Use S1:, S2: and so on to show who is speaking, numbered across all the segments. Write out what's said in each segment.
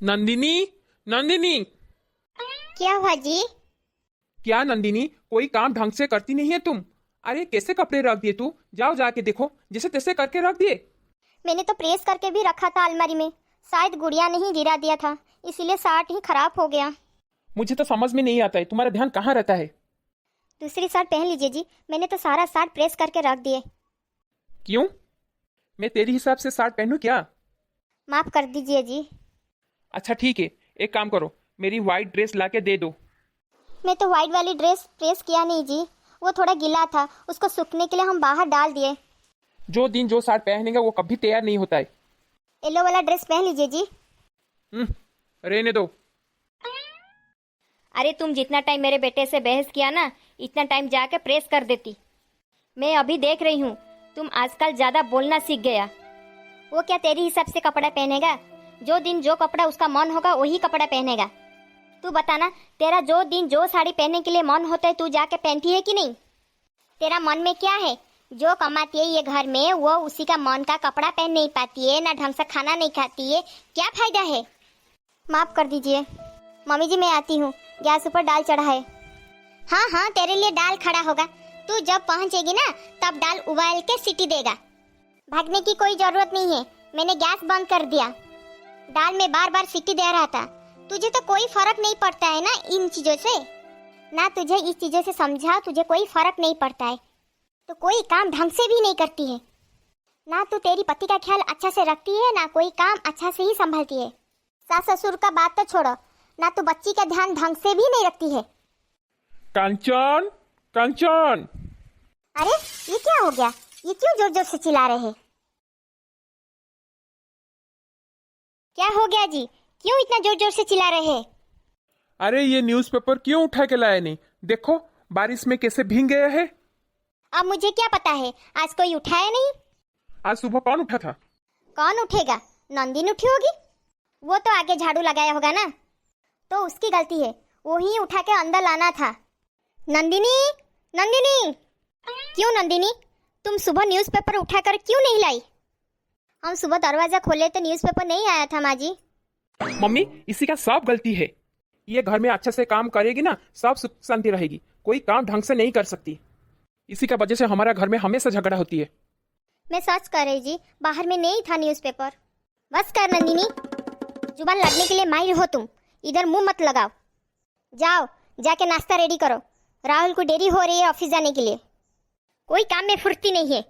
S1: नंदिनी, नंदिनी।
S2: क्या हुआ जी?
S1: क्या नंदिनी, कोई काम ढंग से करती नहीं है तुम? अरे कैसे कपड़े रख दिए तू? जाओ जाके देखो, जैसे तैसे करके रख दिए।
S2: मैंने तो प्रेस करके भी रखा था अलमारी में, शायद गुड़िया ने ही गिरा दिया था, इसीलिए शर्ट ही खराब हो गया।
S1: मुझे तो समझ में नहीं आता है, तुम्हारा ध्यान कहाँ रहता है?
S2: दूसरी शर्ट पहन लीजिए जी, मैंने तो सारा शर्ट प्रेस करके रख दिए।
S1: क्यों? मैं तेरी हिसाब से शर्ट पहनूं क्या?
S2: माफ कर दीजिए जी।
S1: अच्छा ठीक है, एक काम करो, मेरी वाइट ड्रेस लाके दे दो।
S2: मैं तो व्हाइट वाली ड्रेस प्रेस किया नहीं जी, वो थोड़ा गीला था, उसको सूखने के लिए हम बाहर डाल दिए।
S1: जो दिन जो शर्ट पहनेगा वो कभी तैयार नहीं होता है।
S2: येलो वाला ड्रेस पहन लीजिए जी।
S1: रहने दो।
S2: अरे तुम जितना टाइम मेरे बेटे से बहस किया ना, इतना टाइम जाके प्रेस कर देती। मैं अभी देख रही हूँ, तुम आजकल ज्यादा बोलना सीख गया। वो क्या तेरी हिसाब से कपड़ा पहनेगा? जो दिन जो कपड़ा उसका मन होगा वही कपड़ा पहनेगा। तू बताना, तेरा जो दिन जो साड़ी पहनने के लिए मन होता है तू जाके पहनती है कि नहीं? तेरा मन में क्या है? जो कमाती है ये घर में वो उसी का मन का कपड़ा पहन नहीं पाती है, ना ढंग से खाना नहीं खाती है, क्या फायदा है? माफ कर दीजिए मम्मी जी, मैं आती हूँ, गैस ऊपर दाल चढ़ा है। हाँ हाँ, तेरे लिए दाल खड़ा होगा, तू जब पहुँचेगी ना तब दाल उबाल के सीटी देगा। भागने की कोई जरूरत नहीं है, मैंने गैस बंद कर दिया। दाल में बार बार सीटी दे रहा था। तुझे तो कोई फर्क नहीं पड़ता है ना इन चीजों से, ना तुझे इस चीजों से समझा, तुझे कोई फर्क नहीं पड़ता है तो कोई काम ढंग से भी नहीं करती है। ना तू तेरी पति का ख्याल अच्छा से रखती है, ना कोई काम अच्छा से ही संभालती है। सास ससुर का बात तो छोड़ो, ना तू बच्ची का ध्यान ढंग से भी नहीं रखती है।
S1: कंचन, कंचन।
S2: अरे ये क्या हो गया? ये क्यों जोर जोर से चिल्ला रहे हैं? क्या हो गया जी, क्यों इतना जोर जोर से चिल्ला रहे हैं?
S1: अरे ये न्यूज़पेपर क्यों उठा के लाया नहीं? देखो बारिश में कैसे भीग गया है।
S2: अब मुझे क्या पता है, आज कोई उठाया नहीं।
S1: आज सुबह कौन उठा था?
S2: कौन उठेगा? नंदिनी उठी होगी, वो तो आगे झाड़ू लगाया होगा ना, तो उसकी गलती है, वो ही उठा के अंदर लाना था। नंदिनी, नंदिनी। क्यों नंदिनी, तुम सुबह न्यूज़पेपर उठाकर क्यों नहीं लाई? हम सुबह दरवाजा खोले तो न्यूज़पेपर नहीं आया था माँ जी।
S1: मम्मी, इसी का सब गलती है। ये घर में अच्छे से काम करेगी ना, सब सुख शांति रहेगी, कोई काम ढंग से नहीं कर सकती। इसी का वजह से हमारा घर में हमेशा झगड़ा होती है।
S2: मैं सच कर रही जी, बाहर में नहीं था न्यूज़पेपर। बस कर नंदिनी, जुबान लड़ने के लिए माहिर हो तुम, इधर मुंह मत लगाओ। जाओ जाके नाश्ता रेडी करो, राहुल को देरी हो रही है ऑफिस जाने के लिए। कोई काम में फुर्ती नहीं है।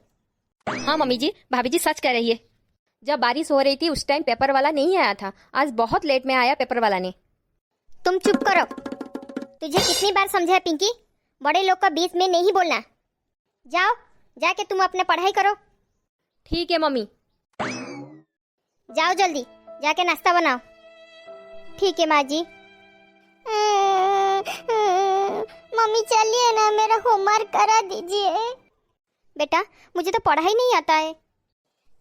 S3: हाँ मम्मी जी, भाभी जी सच कह रही है। जब बारिश हो रही थी उस टाइम पेपर वाला नहीं आया था, आज बहुत लेट में आया पेपर वाला ने।
S2: तुम चुप करो, तुझे कितनी बार समझाया पिंकी, बड़े लोग का बीच में नहीं बोलना। जाओ जाके तुम अपने पढ़ाई करो।
S3: ठीक है मम्मी।
S2: जाओ जल्दी जाके नाश्ता बनाओ। ठीक है माँ जी। मम्मी चलिए ना, मेरा होमवर्क करा दीजिए। बेटा मुझे तो पढ़ाई नहीं आता है।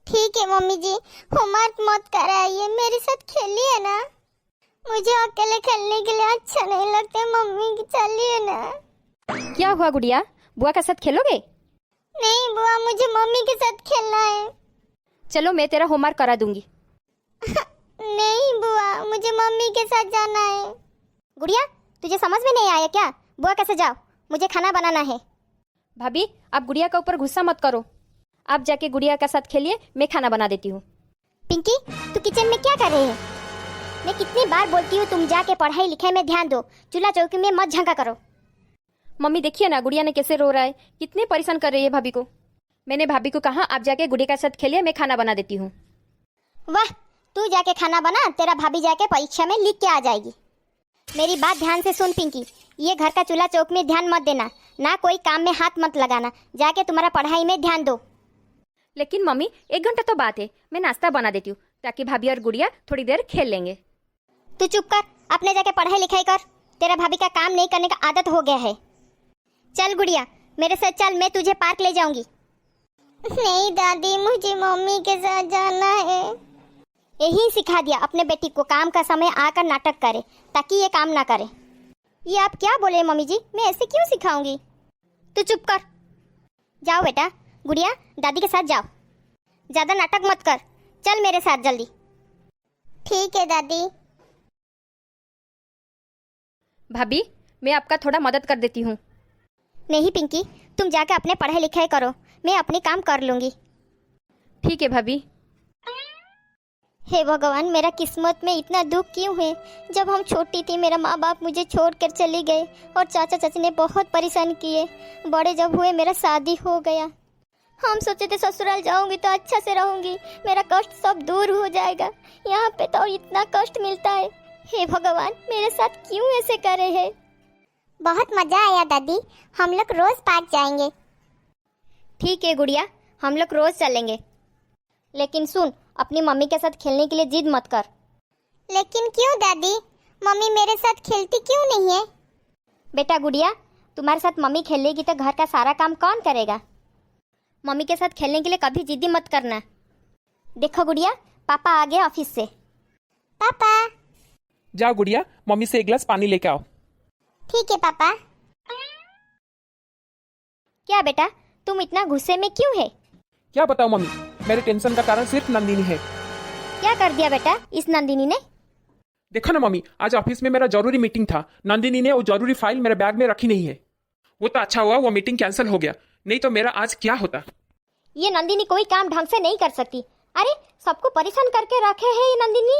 S2: ठीक है मम्मी जी, होमवर्क मत कराइए, मेरे साथ खेलिए ना, मुझे अकेले खेलने के लिए अच्छा नहीं लगता। मम्मी चलिए ना।
S3: क्या हुआ गुड़िया, बुआ के साथ खेलोगे?
S2: नहीं बुआ, मुझे मम्मी के साथ खेलना है।
S3: चलो मैं तेरा होमवर्क करा दूंगी।
S2: नहीं बुआ, मुझे मम्मी के साथ जाना है। गुड़िया तुझे समझ में नहीं आया क्या? बुआ कैसे जाओ, मुझे खाना बनाना है।
S3: भाभी आप गुड़िया के ऊपर गुस्सा मत करो, आप जाके गुड़िया के साथ खेलिए, मैं खाना बना देती हूँ।
S2: पिंकी तू किचन में क्या कर रही है? मैं कितनी बार बोलती हूँ तुम जाके पढ़ाई लिखाई में ध्यान दो, चूल्हा चौकी में मत झंका करो।
S3: मम्मी देखिए ना गुड़िया ने कैसे रो रहा है, कितने परेशान कर रही है भाभी को। मैंने भाभी को कहा आप जाके गुड़िया के साथ खेलिए, मैं खाना बना देती हूँ।
S2: वाह, तू जाके खाना बना, तेरा भाभी जाके परीक्षा में लिख के आ जाएगी। मेरी बात ध्यान से सुन पिंकी, ये घर का चूल्हा चौक में ध्यान मत देना, ना कोई काम में हाथ मत लगाना, जाके तुम्हारा पढ़ाई में ध्यान दो।
S3: लेकिन मम्मी 1 घंटा तो बात है, मैं नाश्ता बना देती हूँ ताकि भाभी और गुड़िया थोड़ी देर खेल लेंगे।
S2: तू चुप कर, अपने जाके पढ़ाई लिखाई कर, तेरा भाभी का काम नहीं करने का आदत हो गया है। चल गुड़िया मेरे साथ चल, मैं तुझे पार्क ले जाऊंगी। नहीं दादी, मुझे मम्मी के साथ जाना है। यही सिखा दिया अपने बेटी को, काम का समय आकर नाटक करे ताकि ये काम ना करे। ये आप क्या बोले मम्मी जी, मैं ऐसे क्यों सिखाऊंगी? तू चुप कर। जाओ बेटा, गुड़िया दादी के साथ जाओ, ज्यादा नाटक मत कर, चल मेरे साथ जल्दी। ठीक है दादी।
S3: भाभी, मैं आपका थोड़ा मदद कर देती हूँ।
S2: नहीं पिंकी, तुम जाकर अपने पढ़ाई लिखाई करो, मैं अपने काम कर लूँगी।
S3: ठीक है भाभी।
S2: हे भगवान, मेरा किस्मत में इतना दुख क्यों है। जब हम छोटी थी मेरा माँ बाप मुझे छोड़कर चले गए और चाचा चाची ने बहुत परेशान किए। बड़े जब हुए मेरा शादी हो गया। हम सोचे थे ससुराल जाऊंगी तो अच्छा से रहूंगी, मेरा कष्ट सब दूर हो जाएगा। यहाँ पे तो इतना कष्ट मिलता है। हे भगवान, मेरे साथ क्यों ऐसे करे हैं। बहुत मजा आया दादी, हम लोग रोज पार्क जाएंगे। ठीक है गुड़िया, हम लोग रोज चलेंगे, लेकिन सुन, अपनी मम्मी के साथ खेलने के लिए जिद मत कर। लेकिन क्यों दादी, मम्मी मेरे साथ खेलती क्यों नहीं है। बेटा गुड़िया, तुम्हारे साथ मम्मी खेलेगी तो घर का सारा काम कौन करेगा। मम्मी के साथ खेलने के लिए कभी जिद्दी मत करना। देखो गुड़िया, पापा आ गए ऑफिस से। पापा।
S1: जाओ गुड़िया, मम्मी से एक गिलास पानी लेके आओ।
S2: ठीक है पापा। क्या बेटा, तुम इतना गुस्से में क्यों है।
S1: क्या बताओ मम्मी, मेरे टेंशन का कारण सिर्फ नंदिनी है।
S2: क्या कर दिया बेटा इस नंदिनी ने।
S1: देखो ना मम्मी, आज ऑफिस में मेरा जरूरी मीटिंग था, नंदिनी ने वो जरूरी फाइल मेरे बैग में रखी नहीं है। वो तो अच्छा हुआ वो मीटिंग कैंसिल हो गया, नहीं तो मेरा आज क्या होता।
S2: ये नंदिनी कोई काम ढंग से नहीं कर सकती। अरे सबको परेशान करके रखे है ये नंदिनी।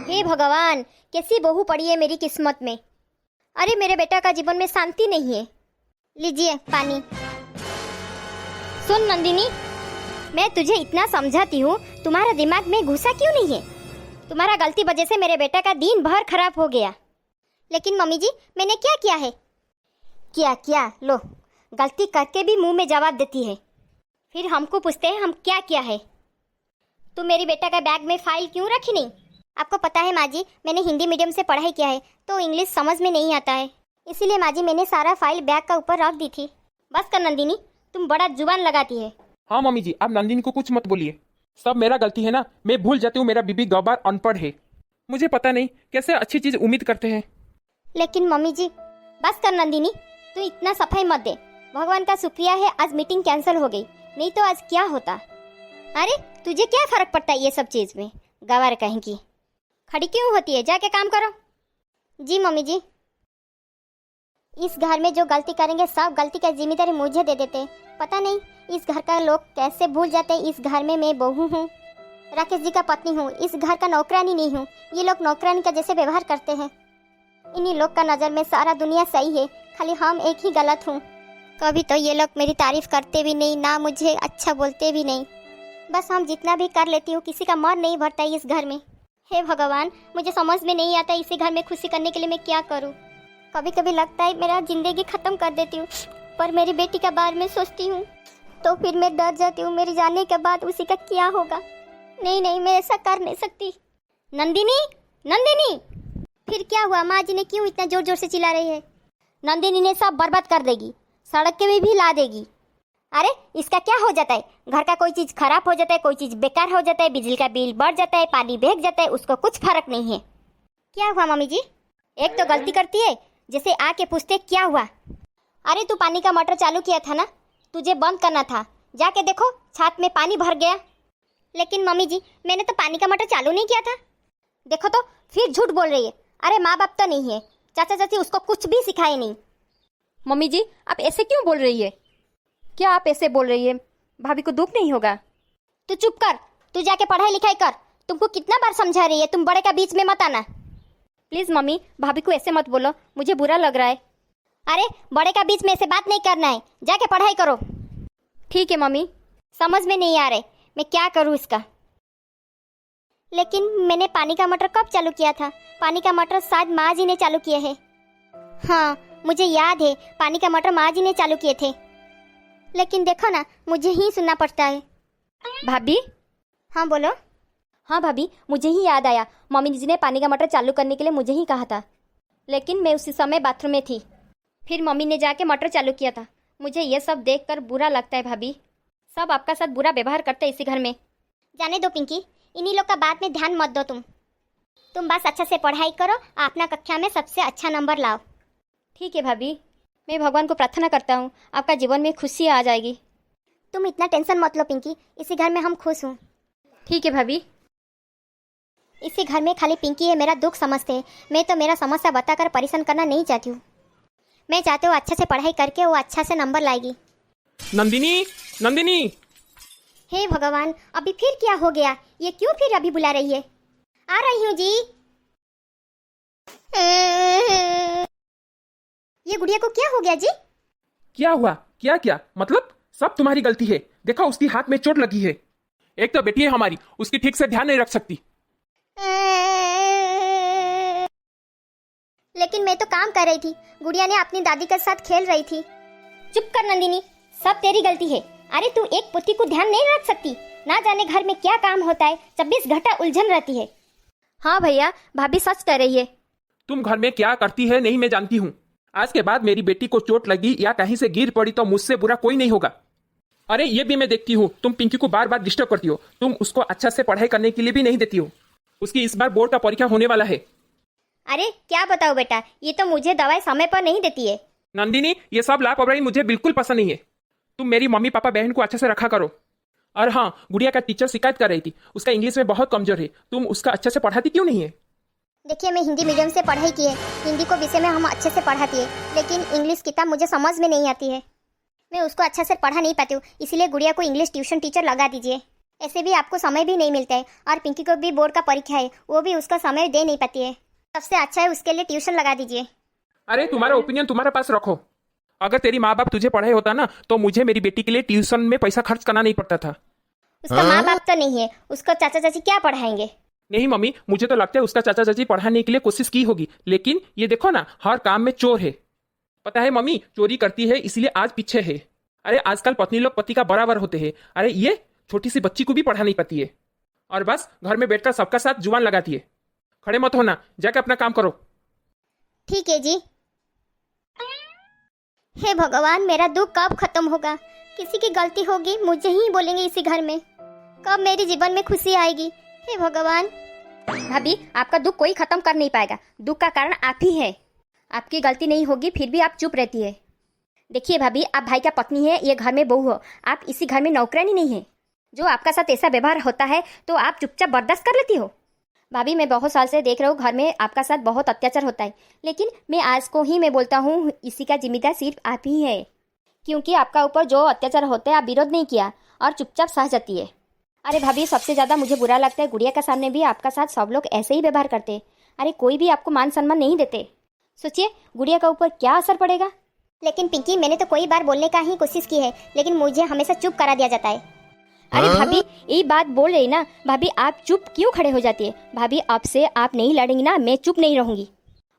S2: हे भगवान, कैसी बहू पड़ी है मेरी किस्मत में। अरे मेरे बेटा का जीवन में शांति नहीं है। लीजिए पानी। सुन नंदिनी, मैं तुझे इतना समझाती हूँ, तुम्हारा दिमाग में घुसा क्यों नहीं है। तुम्हारा गलती वजह से मेरे बेटा का दिन भर खराब हो गया। लेकिन मम्मी जी, मैंने क्या किया है। क्या लो, गलती करके भी मुंह में जवाब देती है। फिर हमको पूछते हैं हम क्या किया है। तुम मेरी बेटा का बैग में फाइल क्यों रखी नहीं। आपको पता है माँ जी, मैंने हिंदी मीडियम से पढ़ाई किया है तो इंग्लिश समझ में नहीं आता है, इसीलिए माँ जी मैंने सारा फाइल बैग का ऊपर रख दी थी। बस कर नंदिनी, तुम बड़ा जुबान लगाती है।
S1: हाँ मम्मी जी, आप नंदिनी को कुछ मत बोलिए, सब मेरा गलती है ना। मैं भूल जाती हूँ मेरा बीबी गवार अनपढ़ है, मुझे पता नहीं कैसे अच्छी चीज उम्मीद करते हैं।
S2: लेकिन मम्मी जी, बस कर नंदिनी, तू इतना सफाई मत दे। भगवान का शुक्रिया है आज मीटिंग कैंसिल हो गई, नहीं तो आज क्या होता। अरे तुझे क्या फर्क पड़ता है ये सब चीज में, गवार कहीं की। खड़ी क्यों होती है, जाके काम करो। जी मम्मी जी। इस घर में जो गलती करेंगे सब गलती का जिम्मेदारी मुझे दे देते। पता नहीं इस घर का लोग कैसे भूल जाते हैं इस घर में मैं बहू हूँ, राकेश जी का पत्नी हूँ, इस घर का नौकरानी नहीं हूँ। ये लोग नौकरानी का जैसे व्यवहार करते हैं। इन्हीं लोग का नज़र में सारा दुनिया सही है, खाली हम एक ही गलत हूँ। कभी तो ये लोग मेरी तारीफ करते भी नहीं, ना मुझे अच्छा बोलते भी नहीं। बस हम जितना भी कर लेती हूँ, किसी का मन नहीं भरता है इस घर में। हे भगवान, मुझे समझ में नहीं आता इसी घर में खुशी करने के लिए मैं क्या करूँ। कभी कभी लगता है मेरा जिंदगी खत्म कर देती हूँ, पर मेरी बेटी के बारे में सोचती हूँ तो फिर मैं डर जाती हूँ मेरे जाने के बाद उसी का क्या होगा। नहीं, मैं ऐसा कर नहीं सकती। नंदिनी, फिर क्या हुआ। माँ जी ने क्यों इतना जोर जोर से चिल्ला रही है। नंदिनी ने सब बर्बाद कर देगी, सड़क के भी ला देगी। अरे इसका क्या हो जाता है, घर का कोई चीज़ खराब हो जाता है, कोई चीज़ बेकार हो जाता है, बिजली का बिल बढ़ जाता है, पानी बह जाता है, उसको कुछ फर्क नहीं है। क्या हुआ मम्मी जी। एक तो गलती करती है, जैसे आके पूछते क्या हुआ। अरे तू पानी का मोटर चालू किया था ना, तुझे बंद करना था, जाके देखो छत में पानी भर गया। लेकिन मम्मी जी, मैंने तो पानी का मोटर चालू नहीं किया था। देखो तो फिर झूठ बोल रही है। अरे माँ बाप तो नहीं है, चाचा चाची उसको कुछ भी सिखाए नहीं।
S3: मम्मी जी, आप ऐसे क्यों बोल रही है। क्या आप ऐसे बोल रही है, भाभी को दुख नहीं होगा।
S2: तू चुप कर, तू जाके पढ़ाई लिखाई कर। तुमको कितना बार समझा रही है, तुम बड़े का बीच में मत आना।
S3: प्लीज मम्मी, भाभी को ऐसे मत बोलो, मुझे बुरा लग रहा है।
S2: अरे बड़े का बीच में ऐसे बात नहीं करना है, जाके पढ़ाई करो।
S3: ठीक है मम्मी।
S2: समझ में नहीं आ रहे मैं क्या करूँ इसका। लेकिन मैंने पानी का मोटर कब चालू किया था। पानी का मोटर शायद माँ जी ने चालू किया है। हाँ मुझे याद है, पानी का मोटर माँ जी ने चालू किए थे। लेकिन देखो ना, मुझे ही सुनना पड़ता है।
S3: भाभी।
S2: हाँ बोलो।
S3: हाँ भाभी, मुझे ही याद आया, मम्मी जी ने पानी का मोटर चालू करने के लिए मुझे ही कहा था, लेकिन मैं उसी समय बाथरूम में थी। फिर मम्मी ने जाके मोटर चालू किया था। मुझे ये सब देखकर बुरा लगता है भाभी, सब आपका साथ बुरा व्यवहार करते हैं इसी घर में।
S2: जाने दो पिंकी, इन्हीं लोग का बात में ध्यान मत दो। तुम बस अच्छा से पढ़ाई करो, अपना कक्षा में सबसे अच्छा नंबर लाओ।
S3: ठीक है भाभी, मैं भगवान को प्रार्थना करता हूँ आपका जीवन में खुशी आ जाएगी।
S2: तुम इतना टेंशन मत लो पिंकी, इसी घर में हम खुश हूँ।
S3: ठीक है भाभी।
S2: इसी घर में खाली पिंकी है मेरा दुख समझते हैं। मैं तो मेरा समस्या बताकर परेशान करना नहीं चाहती हूँ। मैं चाहती हूँ अच्छे से पढ़ाई करके वो अच्छा से नंबर लाएगी।
S1: नंदिनी, नंदिनी।
S2: हे भगवान, अभी फिर क्या हो गया? ये क्यों फिर अभी बुला रही है? आ रही हूँ जी। ये गुड़िया को क्या हो गया जी?
S1: क्या हुआ? क्या क्या मतलब? सब तुम्हारी गलती है। देखो उसकी हाथ में चोट लगी है। एक तो बेटी है हमारी, उसकी ठीक से ध्यान नहीं रख सकती।
S2: लेकिन मैं तो काम कर रही थी, गुड़िया ने अपनी दादी के साथ खेल रही थी। चुप कर नंदिनी, सब तेरी गलती है। अरे तू एक पुत्री को ध्यान नहीं रख सकती? ना जाने घर में क्या काम होता है, 24 घंटा उलझन रहती है।
S3: हाँ भैया, भाभी सच कह रही है।
S1: तुम घर में क्या करती है नहीं मैं जानती हूँ। आज के बाद मेरी बेटी को चोट लगी या कहीं से गिर पड़ी तो मुझसे बुरा कोई नहीं होगा। अरे ये भी मैं देखती हूँ, तुम पिंकी को बार बार डिस्टर्ब करती हो। तुम उसको अच्छा से पढ़ाई करने के लिए भी नहीं देती हो। उसकी इस बार बोर्ड का परीक्षा होने वाला है।
S2: अरे क्या बताओ बेटा, ये तो मुझे दवाई समय पर नहीं देती है।
S1: नंदिनी, ये सब लापरवाही मुझे बिल्कुल पसंद नहीं है। तुम मेरी मम्मी पापा बहन को अच्छे से रखा करो। और हाँ, गुड़िया का टीचर शिकायत कर रही थी, उसका इंग्लिश में बहुत कमजोर है। तुम उसका अच्छे से पढ़ाती क्यों नहीं है?
S2: देखिए, मैं हिंदी मीडियम से पढ़ाई की है, हिंदी को विषय में हम अच्छे से पढ़ाती है, लेकिन इंग्लिश किताब मुझे समझ में नहीं आती है। मैं उसको अच्छे से पढ़ा नहीं पाती हूँ, इसलिए गुड़िया को इंग्लिश ट्यूशन टीचर लगा दीजिए। ऐसे भी आपको समय भी नहीं मिलता है, और पिंकी को भी बोर्ड का परीक्षा है, वो भी उसका समय दे नहीं पाती है। सबसे अच्छा है उसके लिए ट्यूशन लगा दीजिए।
S1: अरे तुम्हारा ओपिनियन तुम्हारे पास रखो। अगर तेरी माँ बाप तुझे पढ़ाई होता ना तो मुझे मेरी बेटी के लिए ट्यूशन में पैसा खर्च करना नहीं पड़ता था।
S2: उसका माँ बाप तो नहीं है, उसको चाचा चाची क्या पढ़ाएंगे?
S1: नहीं मम्मी, मुझे तो लगता है उसका चाचा चाची पढ़ाने के लिए कोशिश की होगी, लेकिन ये देखो ना, हर काम में चोर है। पता है मम्मी, चोरी करती है इसलिए आज पीछे है। अरे आजकल पत्नी लोग पति का बराबर होते हैं। अरे ये छोटी सी बच्ची को भी पढ़ा नहीं पाती है, और बस घर में बैठकर सबका साथ जुबान लगाती है। खड़े मत होना, जाके अपना काम करो।
S2: ठीक है जी। हे भगवान, मेरा दुख कब खत्म होगा? किसी की गलती होगी, मुझे ही बोलेंगे इसी घर में। कब मेरे जीवन में खुशी आएगी? हे भगवान।
S3: भाभी, आपका दुख कोई खत्म कर नहीं पाएगा। दुख का कारण आप ही है। आपकी गलती नहीं होगी फिर भी आप चुप रहती है। देखिए भाभी, आप भाई का पत्नी है, ये घर में बहू हो, आप इसी घर में नौकरानी नहीं है। जो आपका साथ ऐसा व्यवहार होता है तो आप चुपचाप बर्दाश्त कर लेती हो। भाभी, मैं बहुत साल से देख रहा हूँ घर में आपका साथ बहुत अत्याचार होता है, लेकिन मैं आज को ही मैं बोलता हूँ इसी का जिम्मेदार सिर्फ आप ही है, क्योंकि आपका ऊपर जो अत्याचार होते हैं आप विरोध नहीं किया और चुपचाप सह जाती है। अरे भाभी, सबसे ज़्यादा मुझे बुरा लगता है गुड़िया के सामने भी आपका साथ सब लोग ऐसे ही व्यवहार करते। अरे कोई भी आपको मान सम्मान नहीं देते। सोचिए गुड़िया का ऊपर क्या असर पड़ेगा।
S2: लेकिन पिंकी, मैंने तो कई बार बोलने का ही कोशिश की है, लेकिन मुझे हमेशा चुप करा दिया जाता है।
S3: अरे भाभी, यही बात बोल रही ना भाभी, आप चुप क्यों खड़े हो जाती है? भाभी, अब से आप नहीं लड़ेंगी ना, मैं चुप नहीं रहूंगी।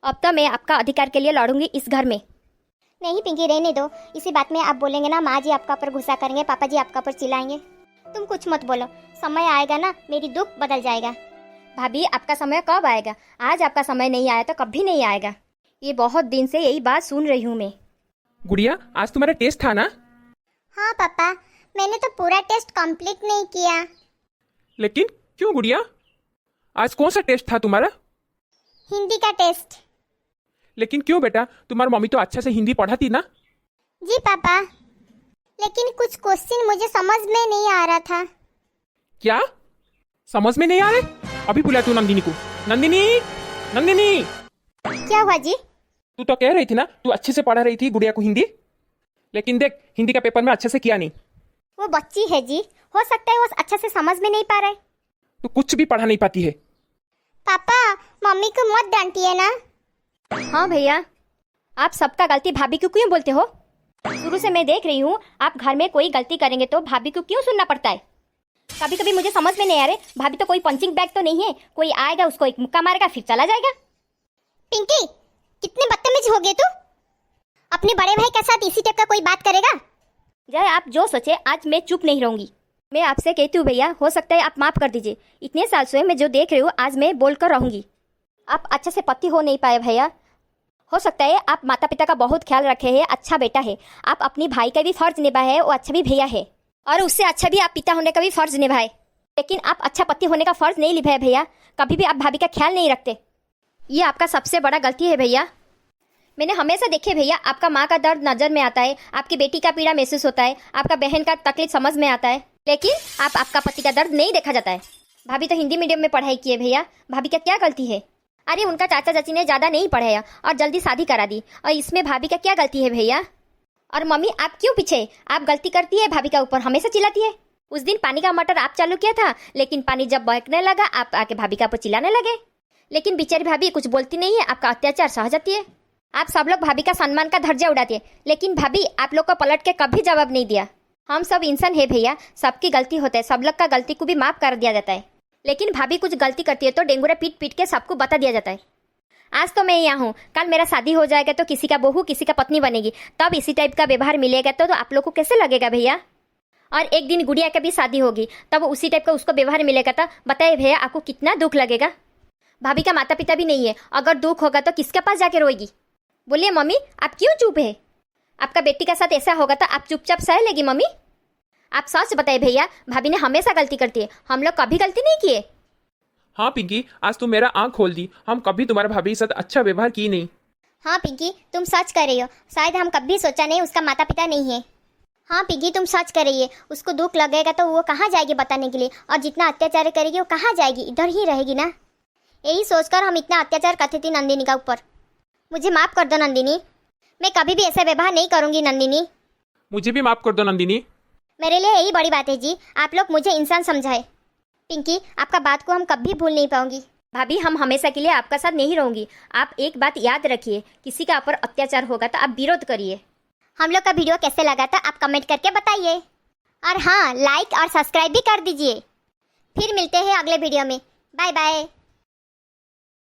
S3: अब तो मैं आपका अधिकार के लिए लड़ूंगी इस घर में।
S2: नहीं पिंकी, रहने दो। इसी बात में आप बोलेंगे ना, माँ जी आपका ऊपर गुस्सा करेंगे, पापा जी आपका ऊपर चिल्लाएंगे। तुम कुछ मत बोलो, समय आएगा ना, मेरी दुख बदल जाएगा।
S3: भाभी, आपका समय कब आएगा? आज आपका समय नहीं आया तो कभी नहीं आएगा। ये बहुत दिन से यही बात सुन रही हूँ मैं।
S1: गुड़िया, आज तुम्हारा टेस्ट था ना?
S2: हाँ पापा, मैंने तो पूरा टेस्ट कंप्लीट नहीं किया।
S1: लेकिन क्यों गुड़िया, आज कौन सा टेस्ट था तुम्हारा?
S2: हिंदी का टेस्ट।
S1: लेकिन क्यों बेटा, तुम्हारी मम्मी तो अच्छा से हिंदी पढ़ाती ना?
S2: जी पापा, लेकिन कुछ क्वेश्चन मुझे समझ में नहीं आ रहा था।
S1: क्या समझ में नहीं आ रहे? अभी बुला तू नंदिनी को। नंदिनी, नंदिनी।
S2: क्या हुआ जी?
S1: तू तो कह रही थी ना तू अच्छे से पढ़ा रही थी गुड़िया को हिंदी, लेकिन देख हिंदी का पेपर में अच्छे से किया नहीं।
S2: वो बच्ची है जी, हो सकता है वो अच्छा से समझ में नहीं पा रहा है।
S1: तू कुछ भी पढ़ा नहीं पाती है।
S2: पापा, मम्मी को मत डांटिए ना।
S3: हाँ भैया, आप सबका गलती भाभी को क्यों बोलते हो? शुरू से मैं देख रही हूँ आप घर में कोई गलती करेंगे तो भाभी को क्यों सुनना पड़ता है? कभी कभी मुझे समझ में नहीं आ रहे, भाभी तो कोई पंचिंग बैग तो नहीं है, कोई आएगा उसको एक मुक्का मारेगा फिर चला जाएगा।
S2: पिंकी, कितने बदतमीज हो गए तू। अपने बड़े भाई के साथ इसी टाइप का कोई बात करेगा?
S3: जय आप जो सोचे, आज मैं चुप नहीं रहूंगी। मैं आपसे कहती हूँ भैया, हो सकता है आप माफ कर दीजिए। इतने साल से मैं जो देख रही हूँ आज मैं बोलकर रहूंगी। आप अच्छे से पति हो नहीं पाए भैया। हो सकता है आप माता पिता का बहुत ख्याल रखे हैं, अच्छा बेटा है। आप अपनी भाई का भी फर्ज निभाए है, वो अच्छा भी भैया है, और उससे अच्छा भी आप पिता होने का भी फर्ज निभाए। लेकिन आप अच्छा पति होने का फर्ज नहीं निभाए भैया। कभी भी आप भाभी का ख्याल नहीं रखते। ये आपका सबसे बड़ा गलती है भैया। मैंने हमेशा देखे भैया, आपका माँ का दर्द नजर में आता है, आपकी बेटी का पीड़ा महसूस होता है, आपका बहन का तकलीफ समझ में आता है, लेकिन आप आपका पति का दर्द नहीं देखा जाता है। भाभी तो हिंदी मीडियम में पढ़ाई की है भैया, भाभी का क्या गलती है? अरे उनका चाचा चाची ने ज़्यादा नहीं पढ़ाया और जल्दी शादी करा दी, और इसमें भाभी का क्या गलती है भैया? और मम्मी आप क्यों पीछे? आप गलती करती है भाभी का ऊपर हमेशा चिल्लाती है। उस दिन पानी का मटर आप चालू किया था, लेकिन पानी जब बहकने लगा आप आके भाभी का ऊपर चिल्लाने लगे। लेकिन बेचारी भाभी कुछ बोलती नहीं है, आपका अत्याचार सह जाती है। आप सब लोग भाभी का सम्मान का धर्जा उड़ाती है, लेकिन भाभी आप लोग को पलट के कभी जवाब नहीं दिया। हम सब इंसान है भैया, सबकी गलती होता है, सब लोग का गलती को भी माफ कर दिया जाता है। लेकिन भाभी कुछ गलती करती है तो डेंगूरा पीट पीट के सबको बता दिया जाता है। आज तो मैं यहाँ हूँ, कल मेरा शादी हो जाएगा तो किसी का बहू किसी का पत्नी बनेगी, तब इसी टाइप का व्यवहार मिलेगा तो आप लोग को कैसे लगेगा भैया? और एक दिन गुड़िया का भी शादी होगी तब उसी टाइप का उसको व्यवहार मिलेगा तो बताइए भैया आपको कितना दुख लगेगा? भाभी का माता पिता भी नहीं है, अगर दुख होगा तो किसके पास जाके रोएगी? बोलिए मम्मी आप क्यों चुप है? आपका बेटी का साथ ऐसा होगा तो आप चुपचाप सह लेगी मम्मी? आप सच बताइए भैया, भाभी ने हमेशा गलती करती है, हम लोग कभी गलती नहीं किए।
S1: हाँ पिंकी, आज तू मेरा आँख खोल दी, हम कभी तुम्हारे भाभी के साथ अच्छा व्यवहार की नहीं।
S2: हाँ पिंकी तुम सच कर रही हो, शायद हम कभी सोचा नहीं उसका माता पिता नहीं है। हाँ पिंकी तुम सच कर रही है, उसको दुख लगेगा तो वो कहाँ जाएगी बताने के लिए, और जितना अत्याचार करेगी वो कहाँ जाएगी, इधर ही रहेगी ना। यही सोचकर हम इतना अत्याचार करती थी नंदिनी का ऊपर। मुझे माफ़ कर दो नंदिनी, मैं कभी भी ऐसा व्यवहार नहीं करूँगी नंदिनी।
S1: मुझे भी माफ कर दो नंदिनी।
S2: मेरे लिए यही बड़ी बात है जी, आप लोग मुझे इंसान समझाए। पिंकी आपका बात को हम कभी भूल नहीं पाऊंगी।
S3: भाभी हम हमेशा के लिए आपका साथ नहीं रहूंगी। आप एक बात याद रखिए, किसी का ऊपर अत्याचार होगा तो आप विरोध करिए।
S2: हम लोग का वीडियो कैसे लगा था आप कमेंट करके बताइए, और हाँ लाइक और सब्सक्राइब भी कर दीजिए। फिर मिलते हैं अगले वीडियो में, बाय बाय।